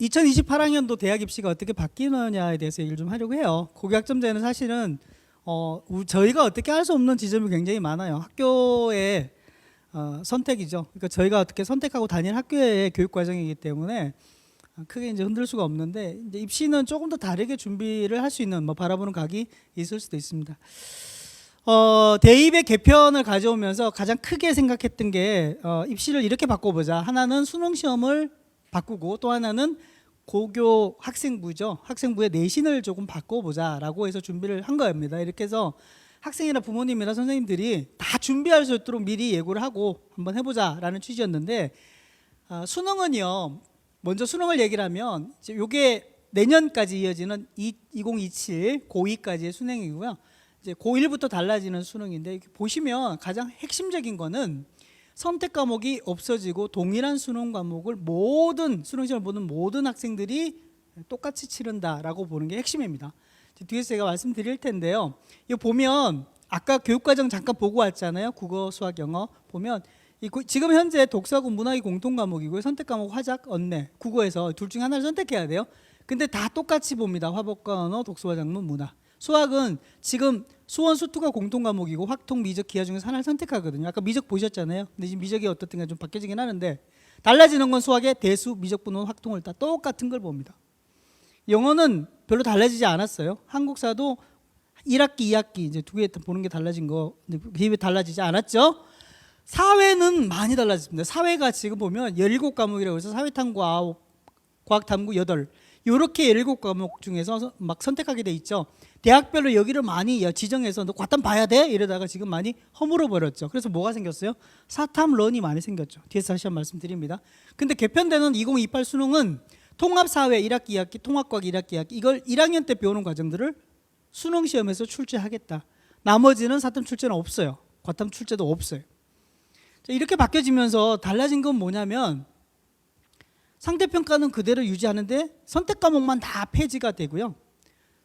2028학년도 대학 입시가 어떻게 바뀌느냐에 대해서 얘기를 좀 하려고 해요. 고교학점제는 사실은 저희가 어떻게 할 수 없는 지점이 굉장히 많아요. 학교의 선택이죠. 그러니까 저희가 어떻게 선택하고 다니는 학교의 교육 과정이기 때문에 크게 이제 흔들 수가 없는데, 이제 입시는 조금 더 다르게 준비를 할 수 있는 바라보는 각이 있을 수도 있습니다. 대입의 개편을 가져오면서 가장 크게 생각했던 게 입시를 이렇게 바꿔보자. 하나는 수능 시험을 바꾸고, 또 하나는 고교 학생부죠. 학생부의 내신을 조금 바꿔보자라고 해서 준비를 한 겁니다. 이렇게 해서 학생이나 부모님이나 선생님들이 다 준비할 수 있도록 미리 예고를 하고 한번 해보자라는 취지였는데, 수능은요, 먼저 수능을 얘기를 하면 이게 내년까지 이어지는 2027 고2까지의 수능이고요. 이제 고1부터 달라지는 수능인데, 보시면 가장 핵심적인 거는 선택 과목이 없어지고 동일한 수능 과목을 모든 수능 시험을 보는 모든 학생들이 똑같이 치른다라고 보는 게 핵심입니다. 뒤에서 제가 말씀드릴 텐데요. 이거 보면 아까 교육과정 잠깐 보고 왔잖아요. 국어, 수학, 영어 보면 지금 현재 독서하고 문학이 공통 과목이고요. 선택 과목 화작, 언매, 국어에서 둘 중에 하나를 선택해야 돼요. 근데 다 똑같이 봅니다. 화법과 언어, 독서와 작문, 문학. 수학은 지금 수원, 수투가 공통 과목이고 확통, 미적, 기하 중에서 하나를 선택하거든요. 아까 미적 보셨잖아요. 근데 지금 미적이 어떻든가 좀 바뀌어지긴 하는데, 달라지는 건 수학의 대수, 미적, 분원, 확통을 다 똑같은 걸 봅니다. 영어는 별로 달라지지 않았어요. 한국사도 1학기, 2학기 이제 두 개 보는 게 달라진 거, 비교에 달라지지 않았죠. 사회는 많이 달라졌습니다. 사회가 지금 보면 17과목이라고 해서 사회탐구 9, 과학탐구 8, 이렇게 17과목 중에서 막 선택하게 돼 있죠. 대학별로 여기를 많이 지정해서 너 과탐 봐야 돼? 이러다가 지금 많이 허물어 버렸죠. 그래서 뭐가 생겼어요? 사탐런이 많이 생겼죠. 뒤에서 다시 한번 말씀드립니다. 근데 개편되는 2028 수능은 통합사회 1학기, 2학기, 통합과학 1학기, 2학기, 이걸 1학년 때 배우는 과정들을 수능 시험에서 출제하겠다. 나머지는 사탐 출제는 없어요. 과탐 출제도 없어요. 자, 이렇게 바뀌어지면서 달라진 건 뭐냐면, 상대평가는 그대로 유지하는데 선택 과목만 다 폐지가 되고요.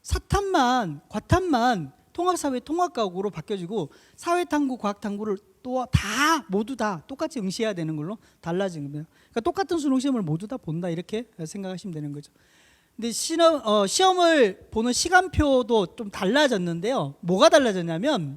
사탐만, 과탐만 통합사회 통합과학으로 바뀌어지고, 사회탐구, 과학탐구를 또 다 모두 다 똑같이 응시해야 되는 걸로 달라진 겁니다. 그러니까 똑같은 수능 시험을 모두 다 본다, 이렇게 생각하시면 되는 거죠. 근데 시험을 보는 시간표도 좀 달라졌는데요. 뭐가 달라졌냐면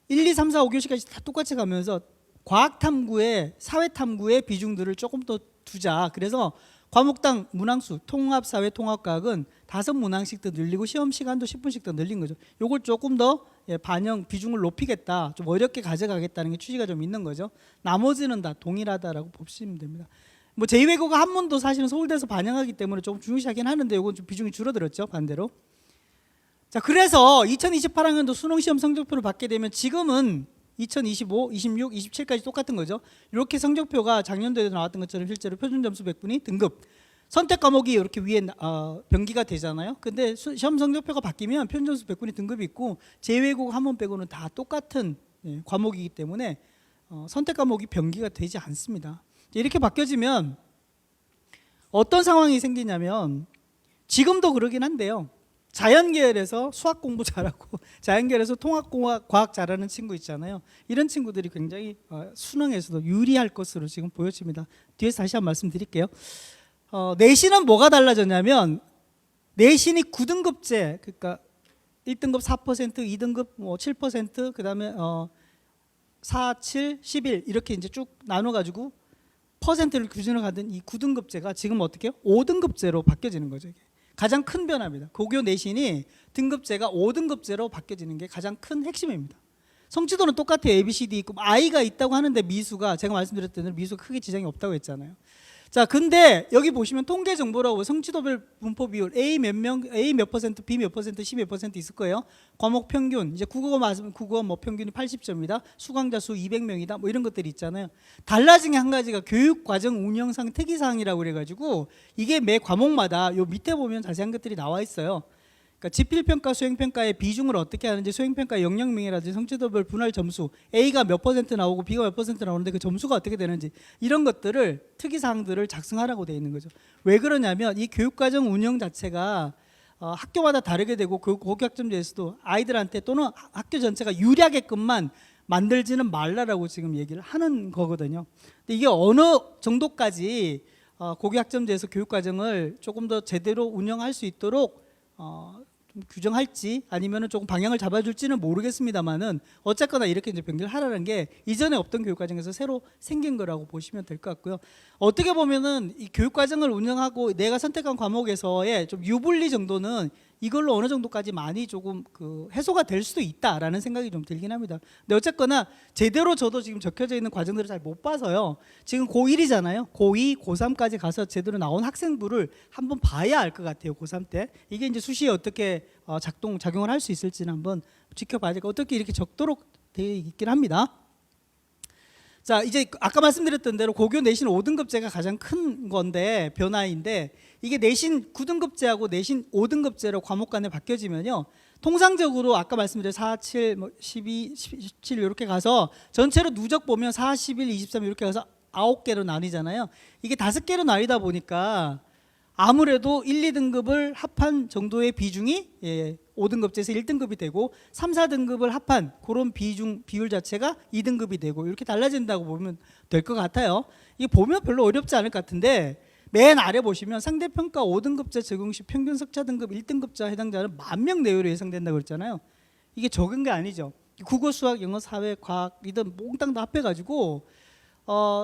1, 2, 3, 4, 5교시까지 다 똑같이 가면서 과학탐구에 사회탐구의 비중들을 조금 더 두자. 그래서 과목당 문항수, 통합사회 통합과학은 5문항씩 더 늘리고 시험 시간도 10분씩 더 늘린 거죠. 요걸 조금 더 반영 비중을 높이겠다, 좀 어렵게 가져가겠다는 게 취지가 좀 있는 거죠. 나머지는 다 동일하다라고 보시면 됩니다. 제2외국어 한문도 사실은 서울대에서 반영하기 때문에 조금 중요시하긴 하는데, 요건 좀 비중이 줄어들었죠, 반대로. 자, 그래서 2028학년도 수능시험 성적표를 받게 되면 지금은 2025, 26, 27까지 똑같은 거죠. 이렇게 성적표가 작년도에도 나왔던 것처럼 실제로 표준점수 100분이 등급, 선택 과목이 이렇게 위에 병기가 되잖아요. 근데 시험 성적표가 바뀌면 표준점수 100분이 등급이 있고, 제2외국어 한문 빼고는 다 똑같은 과목이기 때문에 선택 과목이 병기가 되지 않습니다. 이렇게 바뀌어지면 어떤 상황이 생기냐면, 지금도 그러긴 한데요. 자연계열에서 수학 공부 잘하고 자연계열에서 통합과학 잘하는 친구 있잖아요. 이런 친구들이 굉장히 수능에서도 유리할 것으로 지금 보여집니다. 뒤에서 다시 한번 말씀드릴게요. 내신은 뭐가 달라졌냐면, 내신이 9등급제, 그러니까 1등급 4%, 2등급 7%, 그 다음에 4, 7, 11 이렇게 이제 쭉 나눠가지고 퍼센트를 기준으로 가던 이 9등급제가 지금 어떻게 해요? 5등급제로 바뀌어지는 거죠. 이게 가장 큰 변화입니다. 고교 내신이 등급제가 5등급제로 바뀌어지는 게 가장 큰 핵심입니다. 성취도는 똑같아요. A, B, C, D 있고 I가 있다고 하는데 미수가, 제가 말씀드렸던 대로 미수가 크게 지장이 없다고 했잖아요. 자, 근데 여기 보시면 통계 정보라고 성취도별 분포 비율 A 몇 명, A 몇 퍼센트, B 몇 퍼센트, C 몇 퍼센트 있을 거예요. 과목 평균, 이제 국어 평균이 80점이다. 수강자 수 200명이다. 이런 것들이 있잖아요. 달라진 게 한 가지가 교육과정 운영상 특이사항이라고 그래가지고, 이게 매 과목마다 요 밑에 보면 자세한 것들이 나와 있어요. 그러니까 지필평가, 수행평가의 비중을 어떻게 하는지, 수행평가의 영역명이라든지 성취도별 분할 점수, A가 몇 퍼센트 나오고 B가 몇 퍼센트 나오는데 그 점수가 어떻게 되는지, 이런 것들을 특이사항들을 작성하라고 되어 있는 거죠. 왜 그러냐면 이 교육과정 운영 자체가 학교마다 다르게 되고, 고교학점제에서도 아이들한테 또는 학교 전체가 유리하게끔만 만들지는 말라라고 지금 얘기를 하는 거거든요. 근데 이게 어느 정도까지 고교학점제에서 교육과정을 조금 더 제대로 운영할 수 있도록 좀 규정할지 아니면은 조금 방향을 잡아줄지는 모르겠습니다만은 어쨌거나 이렇게 이제 변경을 하라는 게 이전에 없던 교육과정에서 새로 생긴 거라고 보시면 될 것 같고요. 어떻게 보면은 이 교육과정을 운영하고 내가 선택한 과목에서의 좀 유불리 정도는 이걸로 어느 정도까지 많이 조금 해소가 될 수도 있다라는 생각이 좀 들긴 합니다. 근데 어쨌거나 제대로 저도 지금 적혀져 있는 과정들을 잘 못 봐서요. 지금 고1이잖아요. 고2, 고3까지 가서 제대로 나온 학생부를 한번 봐야 알 것 같아요. 고3 때. 이게 이제 수시에 어떻게 작용을 할 수 있을지는 한번 지켜봐야 될까. 어떻게 이렇게 적도록 되어 있긴 합니다. 자, 이제 아까 말씀드렸던 대로 고교 내신 5등급제가 가장 큰 건데 변화인데 이게 내신 9등급제하고 내신 5등급제로 과목 간에 바뀌어지면요. 통상적으로 아까 말씀드린 4, 7, 12, 17 이렇게 가서 전체로 누적 보면 4, 11, 23 이렇게 가서 9개로 나뉘잖아요. 이게 5개로 나뉘다 보니까 아무래도 1, 2등급을 합한 정도의 비중이 5등급제에서 1등급이 되고 3, 4등급을 합한 그런 비율 자체가 2등급이 되고 이렇게 달라진다고 보면 될 것 같아요. 이게 보면 별로 어렵지 않을 것 같은데 맨 아래 보시면 상대평가 5등급제 적용 시 평균 석차 등급 1등급자 해당자는 10,000명 내외로 예상된다고 그랬잖아요. 이게 적은 게 아니죠. 국어, 수학, 영어, 사회, 과학 이든 몽땅 다 합해가지고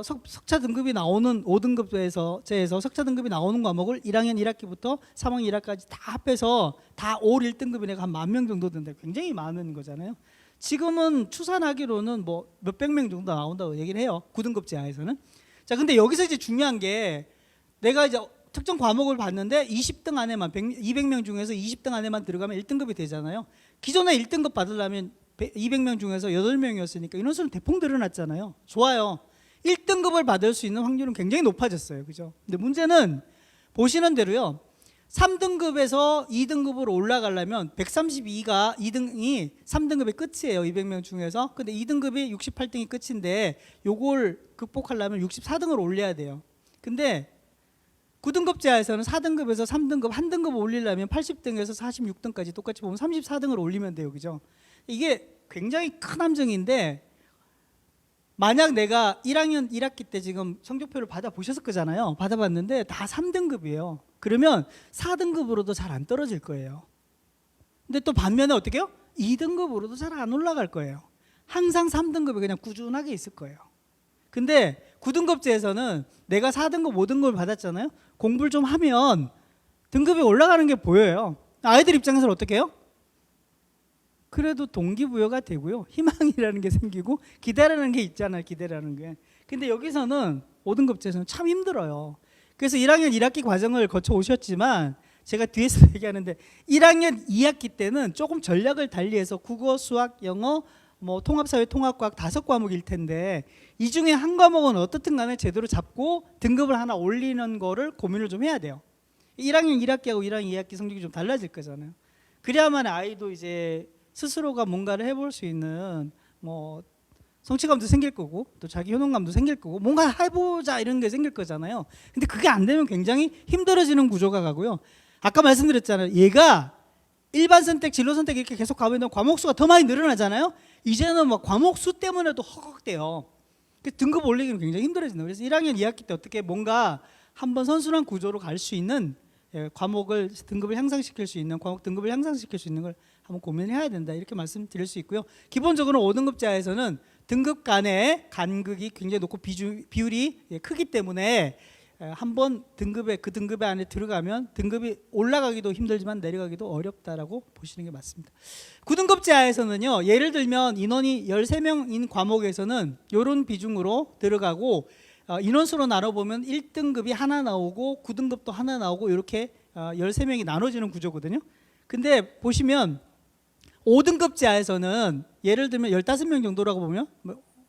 석차 등급이 나오는 5등급제에서 석차 등급이 나오는 과목을 1학년 1학기부터 3학년 1학기까지 다 합해서 다 올 1등급이 내가 한 10,000명 정도 된다. 굉장히 많은 거잖아요. 지금은 추산하기로는 뭐 몇백 명 정도 나온다고 얘기를 해요. 9등급제 하에서는. 자, 근데 여기서 이제 중요한 게 내가 이제 특정 과목을 봤는데 20등 안에만 200명 중에서 20등 안에만 들어가면 1등급이 되잖아요. 기존에 1등급 받으려면 200명 중에서 8명이었으니까 인원수는 대폭 늘어났잖아요. 좋아요. 1등급을 받을 수 있는 확률은 굉장히 높아졌어요. 그죠? 근데 문제는 보시는 대로요. 3등급에서 2등급으로 올라가려면 132가 2등이 3등급의 끝이에요. 200명 중에서. 근데 2등급이 68등이 끝인데 요걸 극복하려면 64등을 올려야 돼요. 근데 9등급제하에서는 4등급에서 3등급 한 등급 올리려면 80등에서 46등까지 똑같이 보면 34등을 올리면 돼요. 그죠? 이게 굉장히 큰 함정인데 만약 내가 1학년 1학기 때 지금 성적표를 받아보셨을 거잖아요. 받아봤는데 다 3등급이에요. 그러면 4등급으로도 잘 안 떨어질 거예요. 근데 또 반면에 어떻게 해요? 2등급으로도 잘 안 올라갈 거예요. 항상 3등급이 그냥 꾸준하게 있을 거예요. 근데 9등급제에서는 내가 4등급, 5등급을 받았잖아요. 공부를 좀 하면 등급이 올라가는 게 보여요. 아이들 입장에서는 어떻게 해요? 그래도 동기부여가 되고요. 희망이라는 게 생기고 기대라는 게 있잖아요. 기대라는 게. 근데 여기서는 5등급제에서는 참 힘들어요. 그래서 1학년 1학기 과정을 거쳐 오셨지만 제가 뒤에서 얘기하는데 1학년 2학기 때는 조금 전략을 달리해서 국어, 수학, 영어, 뭐 통합사회, 통합과학 5과목일 텐데 이 중에 한 과목은 어떻든 간에 제대로 잡고 등급을 하나 올리는 거를 고민을 좀 해야 돼요. 1학년 1학기하고 1학년 2학기 성적이 좀 달라질 거잖아요. 그래야만 아이도 이제 스스로가 뭔가를 해볼 수 있는 뭐 성취감도 생길 거고 또 자기 효능감도 생길 거고 뭔가 해보자 이런 게 생길 거잖아요. 근데 그게 안 되면 굉장히 힘들어지는 구조가 가고요. 아까 말씀드렸잖아요. 얘가 일반 선택, 진로 선택 이렇게 계속 가면 과목 수가 더 많이 늘어나잖아요. 이제는 막 과목 수 때문에도 허걱대요. 등급 올리기는 굉장히 힘들어진다. 그래서 1학년 2학기 때 어떻게 뭔가 한번 선순환 구조로 갈 수 있는 과목을 등급을 향상시킬 수 있는 과목 등급을 향상시킬 수 있는 걸 한번 고민해야 된다 이렇게 말씀드릴 수 있고요. 기본적으로 5등급제에서는 등급 간의 간극이 굉장히 높고 비율이 크기 때문에 한번 등급에 그 등급에 안에 들어가면 등급이 올라가기도 힘들지만 내려가기도 어렵다라고 보시는 게 맞습니다. 9등급제 하에서는요. 예를 들면 인원이 13명인 과목에서는 이런 비중으로 들어가고 인원수로 나눠보면 1등급이 하나 나오고 9등급도 하나 나오고 이렇게 13명이 나눠지는 구조거든요. 근데 보시면 5등급제 하에서는 예를 들면 15명 정도라고 보면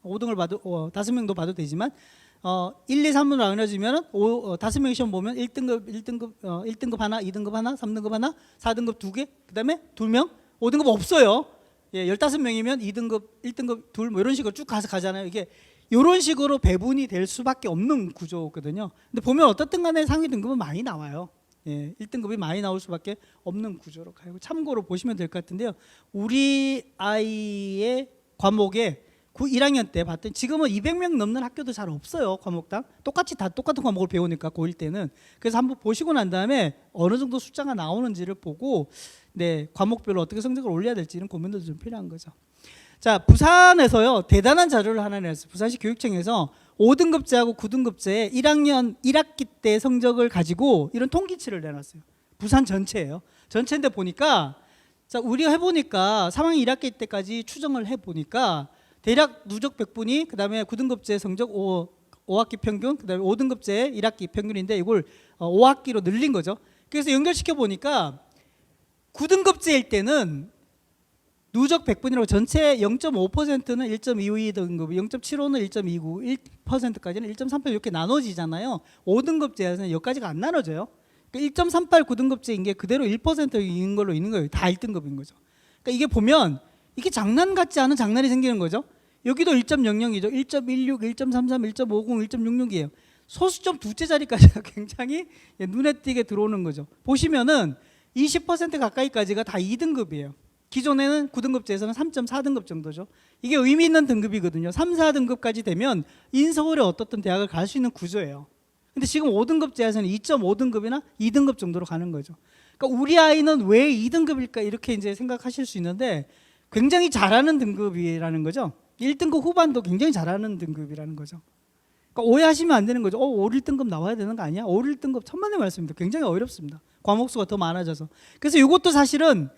5등을 봐도 5명도 봐도 되지만 1, 2, 3으로 나눠지면 5명이 시험 보면 1등급 하나, 2등급 하나, 3등급 하나, 4등급 2개, 그다음에 2명, 5등급 없어요. 15명이면 2등급, 1등급 2, 뭐 이런 식으로 쭉 가잖아요. 이게 이런 식으로 배분이 될 수밖에 없는 구조거든요. 근데 보면 어떻든 간에 상위 등급은 많이 나와요. 1등급이 많이 나올 수밖에 없는 구조로 가고 참고로 보시면 될 것 같은데요. 우리 아이의 과목에 1학년 때 봤더니 지금은 200명 넘는 학교도 잘 없어요. 과목당 똑같이 다 똑같은 과목을 배우니까 고1 때는. 그래서 한번 보시고 난 다음에 어느 정도 숫자가 나오는지를 보고 네, 과목별로 어떻게 성적을 올려야 될지는 고민도 좀 필요한 거죠. 자, 부산에서요 대단한 자료를 하나 냈어요. 부산시 교육청에서 5등급제하고 9등급제의 1학년 1학기 때 성적을 가지고 이런 통계치를 내놨어요. 부산 전체예요. 전체인데 보니까 자, 우리가 해보니까 3학년 1학기 때까지 추정을 해보니까 대략 누적 100분이 그 다음에 9등급제 성적 5학기 평균, 그 다음에 5등급제 1학기 평균인데 이걸 5학기로 늘린 거죠. 그래서 연결시켜 보니까 9등급제일 때는 누적 100분이라고 전체 0.5%는 1.22등급, 0.75는 1.29, 1%까지는 1.38 이렇게 나눠지잖아요. 5등급제에서는 여기까지가 안 나눠져요. 그러니까 1.38 9등급제인 게 그대로 1%인 걸로 있는 거예요. 다 1등급인 거죠. 그러니까 이게 보면 이게 장난 같지 않은 장난이 생기는 거죠. 여기도 1.00이죠. 1.16, 1.33, 1.50, 1.66이에요. 소수점 두째 자리까지가 굉장히 눈에 띄게 들어오는 거죠. 보시면은 20% 가까이까지가 다 2등급이에요. 기존에는 9등급제에서는 3.4등급 정도죠. 이게 의미 있는 등급이거든요. 3, 4등급까지 되면 인서울의 어떻든 대학을 갈 수 있는 구조예요. 근데 지금 5등급제에서는 2.5등급이나 2등급 정도로 가는 거죠. 그러니까 우리 아이는 왜 2등급일까 이렇게 이제 생각하실 수 있는데 굉장히 잘하는 등급이라는 거죠. 1등급 후반도 굉장히 잘하는 등급이라는 거죠. 그러니까 오해하시면 안 되는 거죠. 5, 1등급 나와야 되는 거 아니야? 5, 1등급 천만의 말씀입니다. 굉장히 어렵습니다. 과목 수가 더 많아져서. 그래서 이것도 사실은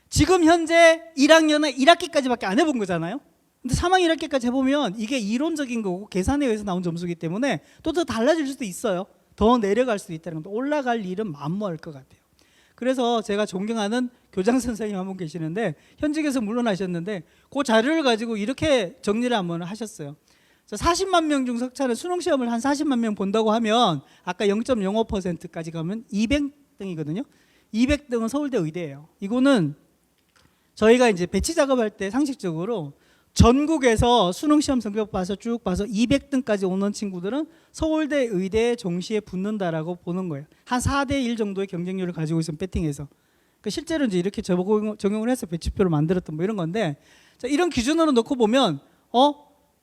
지금 현재 1학년은 1학기까지밖에 안 해본 거잖아요. 근데 3학년 1학기까지 해보면 이게 이론적인 거고 계산에 의해서 나온 점수이기 때문에 또 더 달라질 수도 있어요. 더 내려갈 수도 있다는 겁니다. 올라갈 일은 만무할 것 같아요. 그래서 제가 존경하는 교장 선생님 한 분 계시는데 현직에서 물러나셨는데 그 자료를 가지고 이렇게 정리를 한번 하셨어요. 40만 명 중 석차는 수능 시험을 한 40만 명 본다고 하면 아까 0.05%까지 가면 200등이거든요. 200등은 서울대 의대예요. 이거는 저희가 이제 배치 작업할 때 상식적으로 전국에서 수능 시험 성적 봐서 쭉 봐서 200등까지 오는 친구들은 서울대 의대에 동시에 붙는다라고 보는 거예요. 한 4대 1 정도의 경쟁률을 가지고 있으면 배팅해서. 그러니까 실제로 이제 이렇게 적용을 해서 배치표를 만들었던 뭐 이런 건데 자, 이런 기준으로 놓고 보면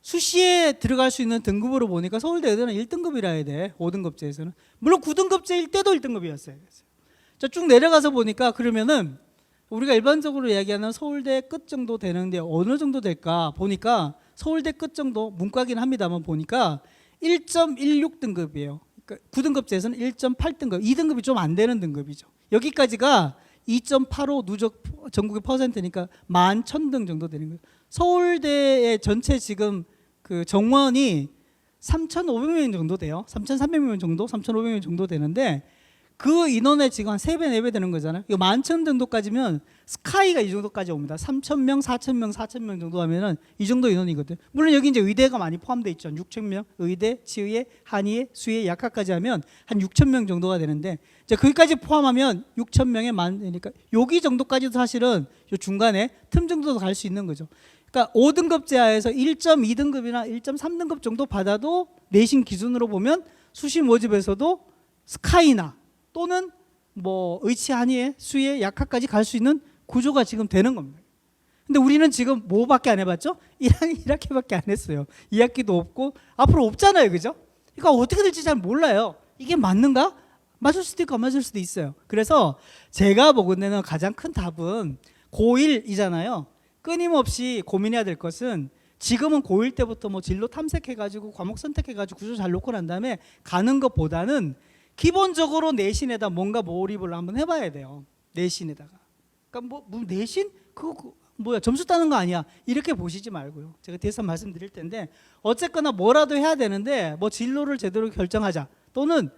수시에 들어갈 수 있는 등급으로 보니까 서울대 의대는 1등급이라 해야 돼. 5등급제에서는. 물론 9등급제일 때도 1등급이었어요. 자, 쭉 내려가서 보니까 그러면은 우리가 일반적으로 이야기하는 서울대 끝 정도 되는데 어느 정도 될까 보니까 서울대 끝 정도 문과긴 합니다만 보니까 1.16등급이에요. 그러니까 9등급제에서는 1.8등급, 2등급이 좀 안 되는 등급이죠. 여기까지가 2.85 누적 전국의 퍼센트니까 11,000등 정도 되는 거예요. 서울대의 전체 지금 그 정원이 3,500명 정도 돼요. 3,300명 정도, 3,500명 정도 되는데 그 인원의 지금 한 3배, 4배 되는 거잖아요. 이거 11,000 정도까지면 스카이가 이 정도까지 옵니다. 3,000명, 4,000명, 4,000명 정도 하면은 이 정도 인원이거든요. 물론 여기 이제 의대가 많이 포함되어 있죠. 6,000명, 의대, 치의대, 한의대, 수의대, 약학까지 하면 한 6,000명 정도가 되는데 이제 거기까지 포함하면 6,000명의 만이니까 여기 정도까지도 사실은 요 중간에 틈 정도도 갈 수 있는 거죠. 그러니까 5등급 제하에서 1.2등급이나 1.3등급 정도 받아도 내신 기준으로 보면 수시 모집에서도 스카이나 또는 뭐 의치 한의에 수의에 약학까지 갈 수 있는 구조가 지금 되는 겁니다. 근데 우리는 지금 뭐밖에 안 해봤죠? 1학기밖에 안 했어요. 2학기도 없고 앞으로 없잖아요, 그죠? 그러니까 어떻게 될지 잘 몰라요. 이게 맞는가? 맞을 수도 있고 안 맞을 수도 있어요. 그래서 제가 보건대는 가장 큰 답은 고1이잖아요. 끊임없이 고민해야 될 것은 지금은 고1 때부터 뭐 진로 탐색해가지고 과목 선택해가지고 구조 잘 놓고 난 다음에 가는 것보다는 기본적으로 내신에다 뭔가 몰입을 한번 해봐야 돼요. 내신에다가. 그러니까 뭐 내신? 그거 뭐야 점수 따는 거 아니야. 이렇게 보시지 말고요. 제가 뒤에서 말씀드릴 텐데 어쨌거나 뭐라도 해야 되는데 뭐 진로를 제대로 결정하자. 또는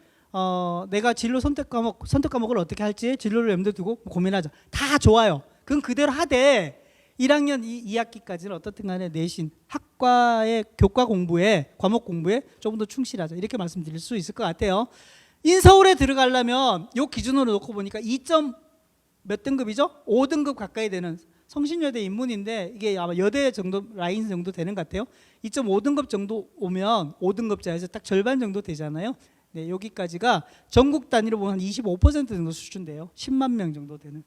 내가 진로 선택 과목을 어떻게 할지 진로를 염두에 두고 고민하자. 다 좋아요. 그건 그대로 하되 1학년 2학기까지는 어떻든 간에 내신 학과의 교과 공부에 과목 공부에 조금 더 충실하자. 이렇게 말씀드릴 수 있을 것 같아요. 인서울에 들어가려면 이 기준으로 놓고 보니까 2점 몇 등급이죠? 5등급 가까이 되는 성신여대 인문인데 이게 아마 여대 정도 라인 정도 되는 것 같아요. 2.5등급 정도 오면 5등급자에서 딱 절반 정도 되잖아요. 네, 여기까지가 전국 단위로 보면 한 25% 정도 수준 돼요. 10만 명 정도 되는.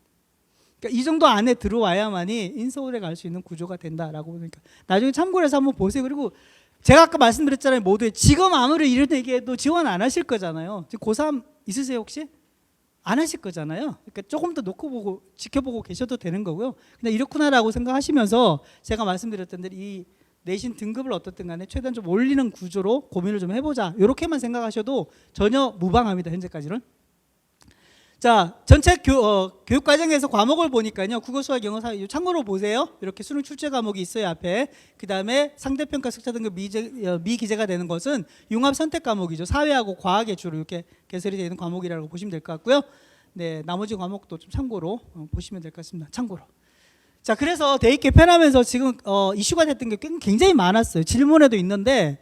그러니까 그러니까 이 정도 안에 들어와야만이 인서울에 갈 수 있는 구조가 된다라고 보니까 나중에 참고해서 한번 보세요. 그리고 제가 아까 말씀드렸잖아요. 모두에 지금 아무리 이런 얘기해도 지원 안 하실 거잖아요. 지금 고3 있으세요 혹시? 안 하실 거잖아요. 그러니까 조금 더 놓고 보고 지켜보고 계셔도 되는 거고요. 그냥 이렇구나라고 생각하시면서 제가 말씀드렸던 대로 이 내신 등급을 어떻든 간에 최대한 좀 올리는 구조로 고민을 좀 해보자. 이렇게만 생각하셔도 전혀 무방합니다. 현재까지는. 자, 전체 교육 과정에서 과목을 보니까요. 국어, 수학, 영어, 사회 참고로 보세요. 이렇게 수능 출제 과목이 있어요 앞에. 그 다음에 상대평가 석차 등급 미기재가 되는 것은 융합 선택 과목이죠. 사회하고 과학에 주로 이렇게 개설이 되는 과목이라고 보시면 될 것 같고요. 네, 나머지 과목도 좀 참고로 보시면 될 것 같습니다. 참고로. 자, 그래서 대입 개편하면서 지금 이슈가 됐던 게 굉장히 많았어요. 질문에도 있는데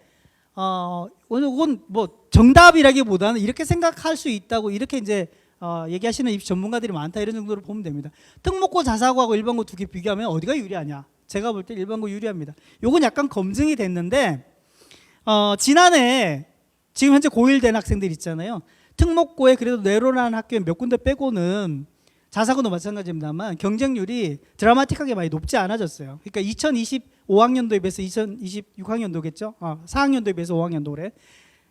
이건 뭐 정답이라기보다는 이렇게 생각할 수 있다고 이렇게 이제 얘기하시는 입시 전문가들이 많다 이런 정도로 보면 됩니다. 특목고 자사고하고 일반고 두 개 비교하면 어디가 유리하냐? 제가 볼 때 일반고 유리합니다. 요건 약간 검증이 됐는데 지난해 지금 현재 고1 된 학생들 있잖아요. 특목고에 그래도 내로라는 학교에 몇 군데 빼고는 자사고도 마찬가지입니다만 경쟁률이 드라마틱하게 많이 높지 않아졌어요. 그러니까 2025학년도에 비해서 2026학년도겠죠. 4학년도에 비해서 5학년도래.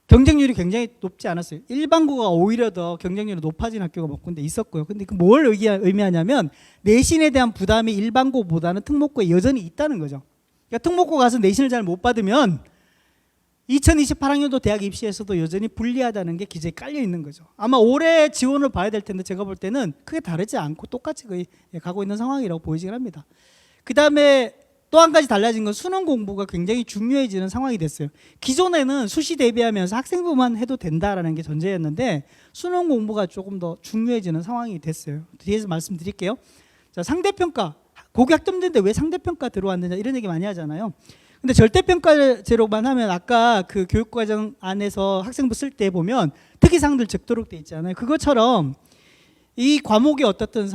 경쟁률이 굉장히 높지 않았어요. 일반고가 오히려 더 경쟁률이 높아진 학교가 몇 군데 있었고요. 근데 그 뭘 의미하냐면 내신에 대한 부담이 일반고보다는 특목고에 여전히 있다는 거죠. 그러니까 특목고 가서 내신을 잘 못 받으면 2028학년도 대학 입시에서도 여전히 불리하다는 게 기재에 깔려 있는 거죠. 아마 올해 지원을 봐야 될 텐데 제가 볼 때는 크게 다르지 않고 똑같이 거의 가고 있는 상황이라고 보이긴 합니다. 그 다음에 또 한 가지 달라진 건 수능 공부가 굉장히 중요해지는 상황이 됐어요. 기존에는 수시 대비하면서 학생부만 해도 된다라는 게 전제였는데 수능 공부가 조금 더 중요해지는 상황이 됐어요. 뒤에서 말씀드릴게요. 자, 상대평가. 고교 학점제인데 왜 상대평가 들어왔느냐 이런 얘기 많이 하잖아요. 근데 절대평가제로만 하면 아까 그 교육과정 안에서 학생부 쓸 때 보면 특이사항들 적도록 돼 있잖아요. 그것처럼 이 과목이 어떻든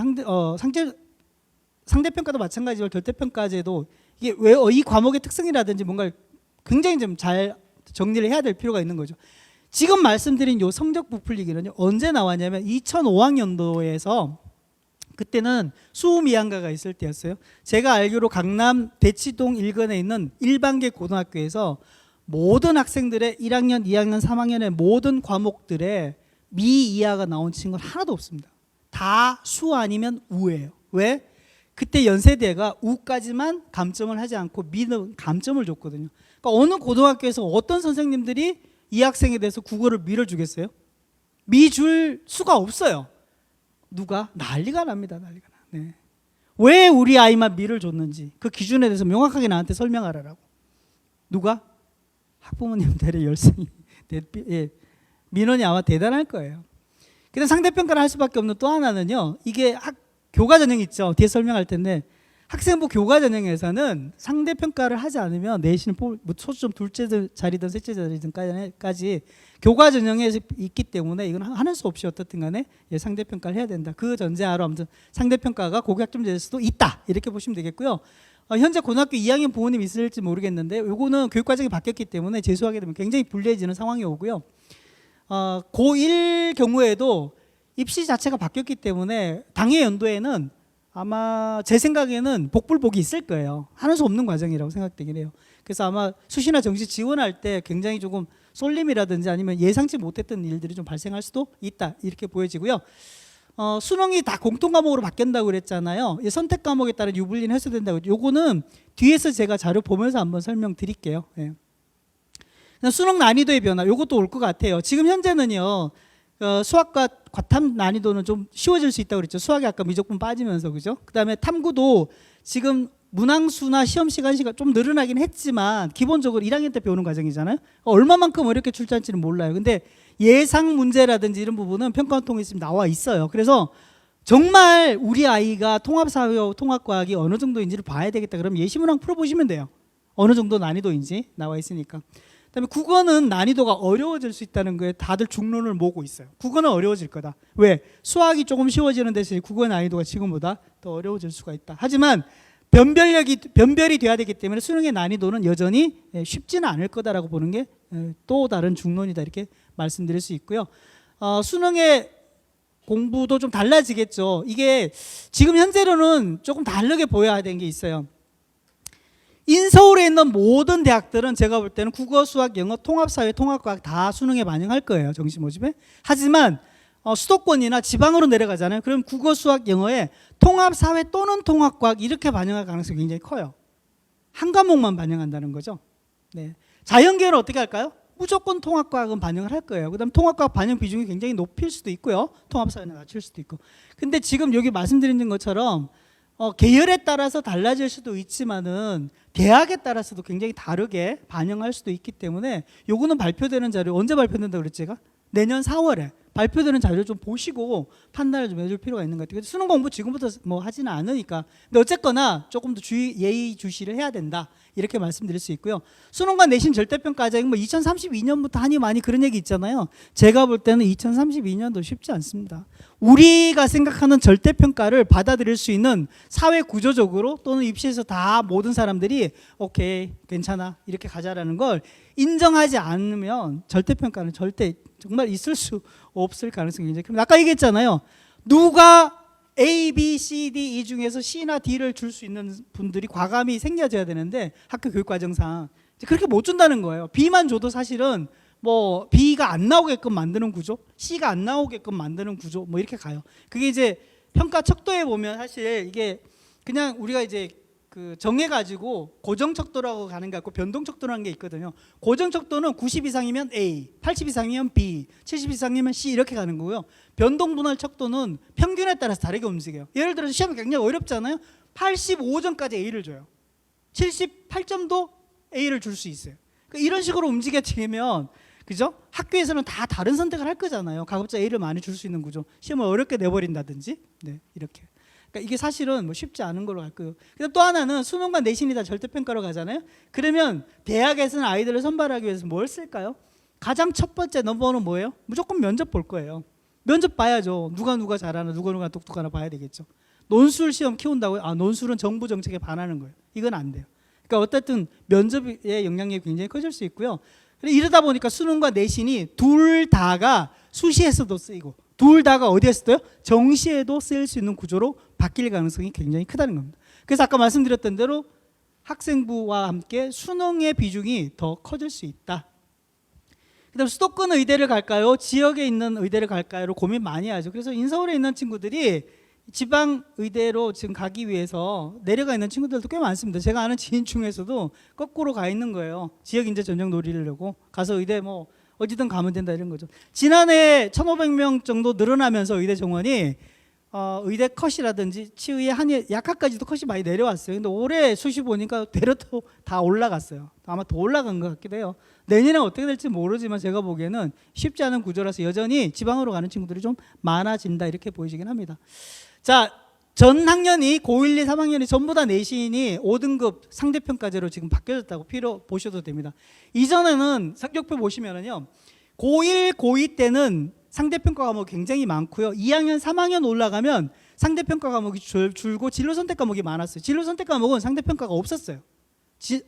상대평가도 마찬가지로 절대평가제도 이게 왜 이 과목의 특성이라든지 뭔가 굉장히 좀 잘 정리를 해야 될 필요가 있는 거죠. 지금 말씀드린 요 성적 부풀리기는요 언제 나왔냐면 2005학년도에서 그때는 수미양가가 있을 때였어요. 제가 알기로 강남 대치동 일건에 있는 일반계 고등학교에서 모든 학생들의 1학년, 2학년, 3학년의 모든 과목들의 미이하가 나온 친구는 하나도 없습니다. 다 수 아니면 우예요. 왜? 그때 연세대가 우까지만 감점을 하지 않고 미는 감점을 줬거든요. 그러니까 어느 고등학교에서 어떤 선생님들이 이 학생에 대해서 국어를 미를 주겠어요? 미 줄 수가 없어요. 누가? 난리가 납니다. 난리가 나. 네. 왜 우리 아이만 미를 줬는지 그 기준에 대해서 명확하게 나한테 설명하라고. 누가? 학부모님들의 열성이 민원이 아마 대단할 거예요. 근데 상대평가를 할 수밖에 없는 또 하나는요. 이게 교과 전형 있죠. 뒤에 설명할 텐데 학생부 교과 전형에서는 상대평가를 하지 않으면 내신 초점 둘째 자리든 셋째 자리든까지 교과 전형에 있기 때문에 이건 하는 수 없이 어떻든 간에 상대평가를 해야 된다. 그 전제하로 아무튼 상대평가가 고교 학점제일 수도 있다. 이렇게 보시면 되겠고요. 현재 고등학교 2학년 부모님 있을지 모르겠는데 요거는 교육과정이 바뀌었기 때문에 재수하게 되면 굉장히 불리해지는 상황이 오고요. 고1 경우에도 입시 자체가 바뀌었기 때문에 당해 연도에는 아마 제 생각에는 복불복이 있을 거예요. 하는 수 없는 과정이라고 생각되긴 해요. 그래서 아마 수시나 정시 지원할 때 굉장히 조금 쏠림이라든지 아니면 예상치 못했던 일들이 좀 발생할 수도 있다. 이렇게 보여지고요. 수능이 다 공통 과목으로 바뀐다고 그랬잖아요. 선택 과목에 따른 유불리는 해소된다고. 요거는 뒤에서 제가 자료 보면서 한번 설명드릴게요. 예. 수능 난이도의 변화. 요것도 올 것 같아요. 지금 현재는요. 수학과 과탐 난이도는 좀 쉬워질 수 있다고 그랬죠. 수학이 아까 미적분 빠지면서 그죠? 그다음에 탐구도 지금 문항수나 시험 시간이 좀 늘어나긴 했지만 기본적으로 1학년 때 배우는 과정이잖아요. 얼마만큼 어렵게 출제할지는 몰라요. 근데 예상 문제라든지 이런 부분은 평가원 통해서 나와 있어요. 그래서 정말 우리 아이가 통합사회와 통합과학이 어느 정도인지를 봐야 되겠다. 그럼 예시문항 풀어보시면 돼요. 어느 정도 난이도인지 나와 있으니까. 그다음에 국어는 난이도가 어려워질 수 있다는 거에 다들 중론을 모으고 있어요. 국어는 어려워질 거다. 왜? 수학이 조금 쉬워지는 대신 국어의 난이도가 지금보다 더 어려워질 수가 있다. 하지만 변별이 돼야 되기 때문에 수능의 난이도는 여전히 쉽지는 않을 거다라고 보는 게 또 다른 중론이다 이렇게 말씀드릴 수 있고요. 수능의 공부도 좀 달라지겠죠. 이게 지금 현재로는 조금 다르게 보여야 되는 게 있어요. 인서울에 있는 모든 대학들은 제가 볼 때는 국어, 수학, 영어, 통합사회, 통합과학 다 수능에 반영할 거예요. 정시 모집에. 하지만 수도권이나 지방으로 내려가잖아요. 그럼 국어, 수학, 영어에 통합사회 또는 통합과학 이렇게 반영할 가능성이 굉장히 커요. 한 과목만 반영한다는 거죠. 네. 자연계열은 어떻게 할까요? 무조건 통합과학은 반영을 할 거예요. 그다음 통합과학 반영 비중이 굉장히 높일 수도 있고요. 통합사회는 낮출 수도 있고. 근데 지금 여기 말씀드린 것처럼 계열에 따라서 달라질 수도 있지만은 대학에 따라서도 굉장히 다르게 반영할 수도 있기 때문에 요거는 발표되는 자료 언제 발표된다고 그랬지 제가? 내년 4월에 발표되는 자료 좀 보시고 판단을 좀 해줄 필요가 있는 것 같아요. 수능 공부 지금부터 뭐 하지는 않으니까. 근데 어쨌거나 조금 더 예의주시를 해야 된다. 이렇게 말씀드릴 수 있고요. 수능과 내신 절대평가제 뭐 2032년부터 하니 많이 그런 얘기 있잖아요. 제가 볼 때는 2032년도 쉽지 않습니다. 우리가 생각하는 절대평가를 받아들일 수 있는 사회 구조적으로 또는 입시에서 다 모든 사람들이 오케이 괜찮아 이렇게 가자라는 걸 인정하지 않으면 절대평가는 절대 정말 있을 수 없을 가능성이 굉장히 큽니다. 아까 얘기했잖아요. 누가 A, B, C, D 이 중에서 C나 D를 줄 수 있는 분들이 과감히 생겨져야 되는데 학교 교육과정상 그렇게 못 준다는 거예요. B만 줘도 사실은 뭐 B가 안 나오게끔 만드는 구조, C가 안 나오게끔 만드는 구조 뭐 이렇게 가요. 그게 이제 평가 척도에 보면 사실 이게 그냥 우리가 이제 그 정해가지고 고정 척도라고 가는 게 있고 변동 척도라는 게 있거든요. 고정 척도는 90 이상이면 A, 80 이상이면 B, 70 이상이면 C 이렇게 가는 거고요. 변동 분할 척도는 평균에 따라서 다르게 움직여요. 예를 들어서 시험이 굉장히 어렵잖아요. 85점까지 A를 줘요. 78점도 A를 줄 수 있어요. 그러니까 이런 식으로 움직여지면 그죠? 학교에서는 다 다른 선택을 할 거잖아요. 가급적 A를 많이 줄 수 있는 구조. 시험을 어렵게 내버린다든지 네, 이렇게. 그러니까 이게 사실은 뭐 쉽지 않은 걸로 갈 거예요. 그다음 또 하나는 수능과 내신이 다 절대평가로 가잖아요. 그러면 대학에서는 아이들을 선발하기 위해서 뭘 쓸까요? 가장 첫 번째 넘버원은 뭐예요? 무조건 면접 볼 거예요. 면접 봐야죠. 누가 잘하나 누가 똑똑하나 봐야 되겠죠. 논술 시험 키운다고요? 아 논술은 정부 정책에 반하는 거예요. 이건 안 돼요. 그러니까 어쨌든 면접의 영향력이 굉장히 커질 수 있고요. 이러다 보니까 수능과 내신이 둘 다가 수시에서도 쓰이고 둘 다가 어디에 쓰여요? 정시에도 쓰일 수 있는 구조로 바뀔 가능성이 굉장히 크다는 겁니다. 그래서 아까 말씀드렸던 대로 학생부와 함께 수능의 비중이 더 커질 수 있다. 그다음 수도권 의대를 갈까요? 지역에 있는 의대를 갈까요?로 고민 많이 하죠. 그래서 인서울에 있는 친구들이 지방 의대로 지금 가기 위해서 내려가 있는 친구들도 꽤 많습니다. 제가 아는 지인 중에서도 거꾸로 가 있는 거예요. 지역 인재 전형 노리려고 가서 의대 뭐 어디든 가면 된다 이런 거죠. 지난해 1,500명 정도 늘어나면서 의대 정원이 의대 컷이라든지 치의의 한의 약학까지도 컷이 많이 내려왔어요. 근데 올해 수시 보니까 되려도 다 올라갔어요. 아마 더 올라간 것 같기도 해요. 내년에 어떻게 될지 모르지만 제가 보기에는 쉽지 않은 구조라서 여전히 지방으로 가는 친구들이 좀 많아진다 이렇게 보이시긴 합니다. 자, 전 학년이 고1, 2, 3학년이 전부 다 내신이 5등급 상대평가제로 지금 바뀌어졌다고 보셔도 됩니다. 이전에는 성적표 보시면은요, 고1, 고2 때는 상대평가 과목이 굉장히 많고요. 2학년, 3학년 올라가면 상대평가 과목이 줄고 진로 선택 과목이 많았어요. 진로 선택 과목은 상대평가가 없었어요.